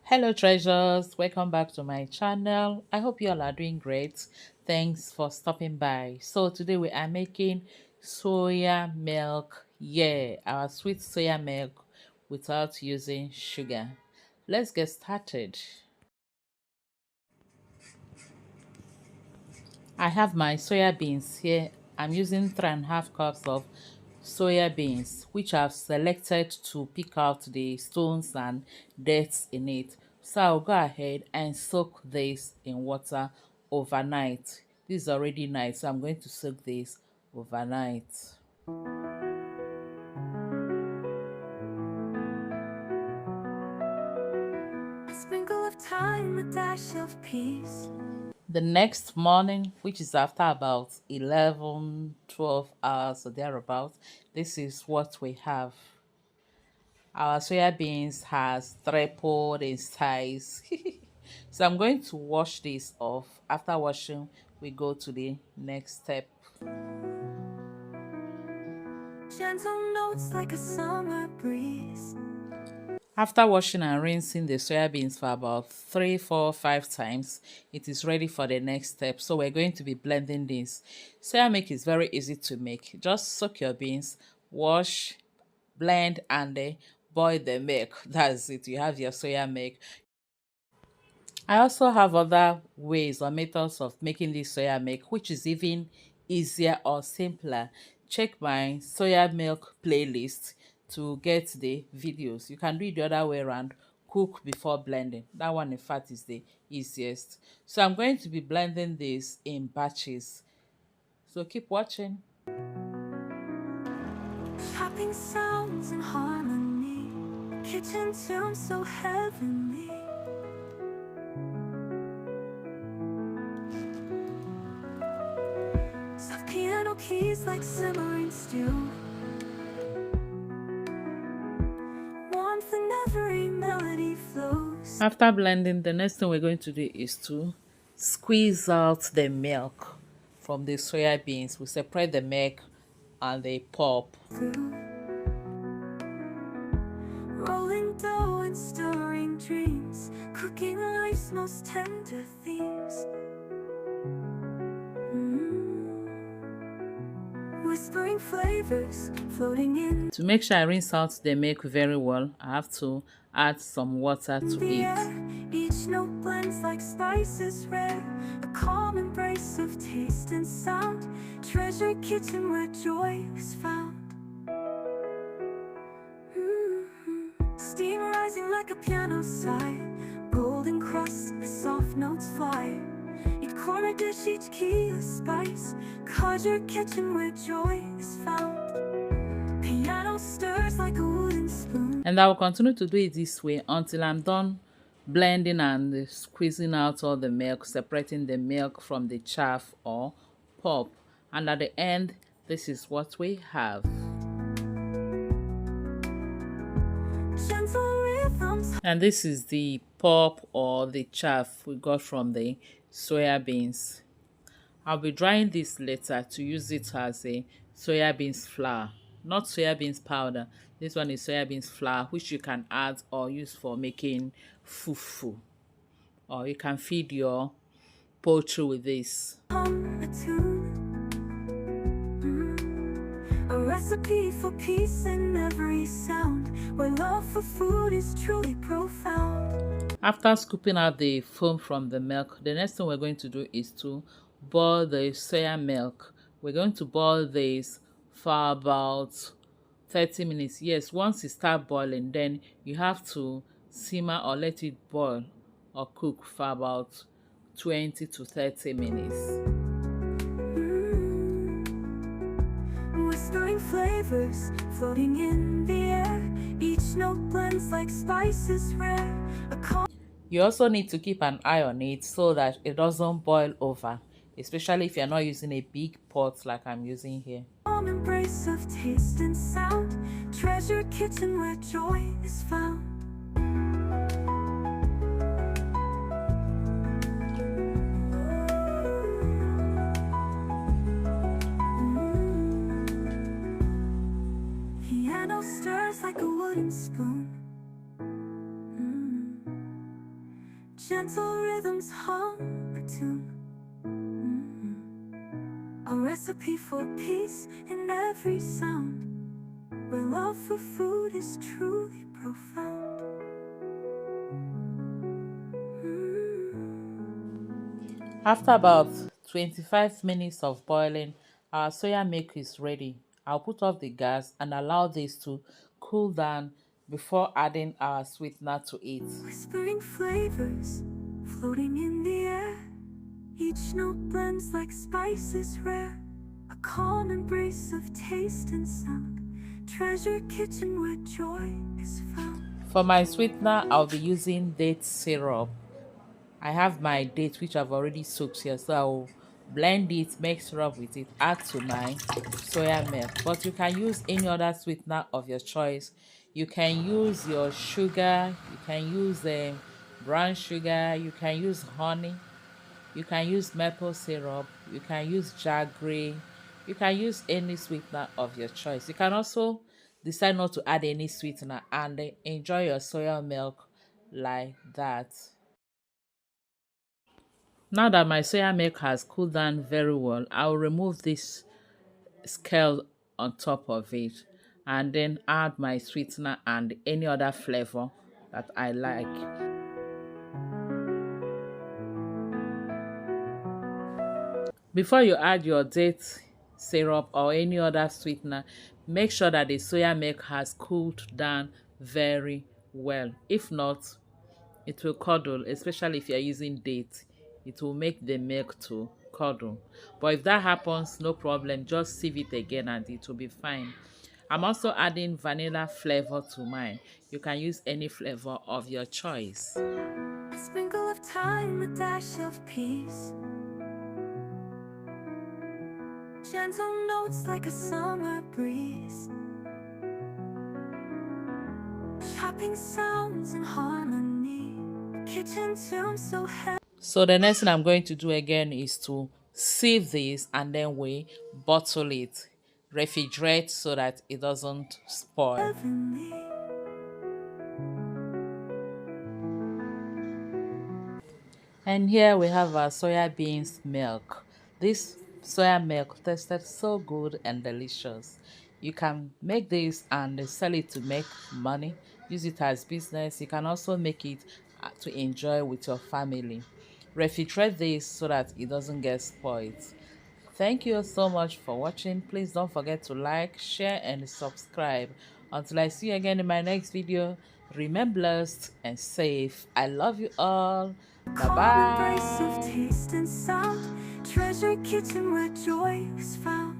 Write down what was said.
Hello treasures, welcome back to my channel. I hope you all are doing great. Thanks for stopping by. So today we are making soya milk. Yeah, our sweet soya milk without using sugar. Let's get started. I have my soya beans here. I'm using 3.5 cups of soya beans, which I've selected to pick out the stones and dirt in it. So I'll go ahead and soak this in water overnight. This is already night, so I'm going to soak this overnight. A sprinkle of thyme, a dash of peace. The next morning, which is after about 11, 12 hours or thereabout, this is what we have. Our soya beans has tripled in size. So I'm going to wash this off. After washing, we go to the next step. Gentle notes like a summer breeze. After washing and rinsing the soya beans for about 3, 4, 5 times, it is ready for the next step. So we're going to be blending this. Soya milk is very easy to make. Just soak your beans, wash, blend, and boil the milk. That's it. You have your soya milk. I also have other ways or methods of making this soya milk, which is even easier or simpler. Check my soya milk playlist to get the videos. You can do it the other way around. Cook before blending. That one, in fact, is the easiest. So I'm going to be blending this in batches. So keep watching. Chopping sounds in harmony. Kitchen tune so heavenly. Soft piano keys like simmering stew. Warmth in every melody flows. After blending, the next thing we're going to do is to squeeze out the milk from the soya beans. We separate the milk and the pulp. Rolling dough and stirring dreams, cooking life's most tender themes. Whispering flavors floating in. To make sure I rinse out the milk very well, I have to add some water to it. Each note blends like spices rare, a calm embrace of taste and sound. Treasure kitchen where joy is found. Steam rising like a piano sigh, golden crust, soft notes fly. Each corner dish, each key a spice. Cause your kitchen where joy is found. Piano stirs like a wooden spoon. And I will continue to do it this way until I'm done blending and squeezing out all the milk, separating the milk from the chaff or pulp. And at the end, this is what we have. And this is the pulp or the chaff we got from the soya beans. I'll be drying this later to use it as a soya beans flour, not soya beans powder. This one is soya beans flour, which you can add or use for making fufu, or you can feed your poultry with this. A recipe for peace in every sound, where love for food is truly profound. After scooping out the foam from the milk, the next thing we're going to do is to boil the soya milk. We're going to boil this for about 30 minutes. Yes, once it starts boiling, then you have to simmer or let it boil or cook for about 20 to 30 minutes. Whispering flavors floating in the air. Each note blends like spices rare. You also need to keep an eye on it so that it doesn't boil over, especially if you're not using a big pot like I'm using here. Embrace of taste and sound. Treasure kitchen where joy is found. Piano stirs like a wooden spoon. Gentle rhythms hum a tune. A recipe for peace in every sound, where love for food is truly profound. After about 25 minutes of boiling, our soya milk is ready. I'll put off the gas and allow this to cool down before adding our sweetener to it. Whispering flavors floating in the air, each note blends like spices rare. A calm embrace of taste and sound, treasure kitchen where joy is found. For my sweetener, I'll be using date syrup. I have my date which I've already soaked here, so I'll blend it, make syrup with it, add to my soya milk. But you can use any other sweetener of your choice. You can use your sugar, you can use brown sugar, you can use honey, you can use maple syrup, you can use jaggery, you can use any sweetener of your choice. You can also decide not to add any sweetener and enjoy your soya milk like that. Now that my soya milk has cooled down very well, I'll remove this scale on top of it and then add my sweetener and any other flavor that I like. Before you add your date syrup or any other sweetener, make sure that the soya milk has cooled down very well. If not, it will curdle, especially if you're using date. It will make the milk to curdle. But if that happens, no problem. Just sieve it again and it will be fine. I'm also adding vanilla flavor to mine. You can use any flavor of your choice. A sprinkle of thyme, a dash of peace. Gentle notes like a summer breeze. Chopping sounds in harmony. Kitchen tune so heavy. So the next thing I'm going to do again is to sieve this and then we bottle it, refrigerate so that it doesn't spoil. And here we have our soya beans milk. This soya milk tasted so good and delicious. You can make this and sell it to make money, use it as business. You can also make it to enjoy with your family. Refrigerate this so that it doesn't get spoiled. Thank you so much for watching. Please don't forget to like, share and subscribe. Until I see you again in my next video, remain blessed and safe. I love you all. Bye Embrace of bye. taste and sound, treasure kitchen where joy is found.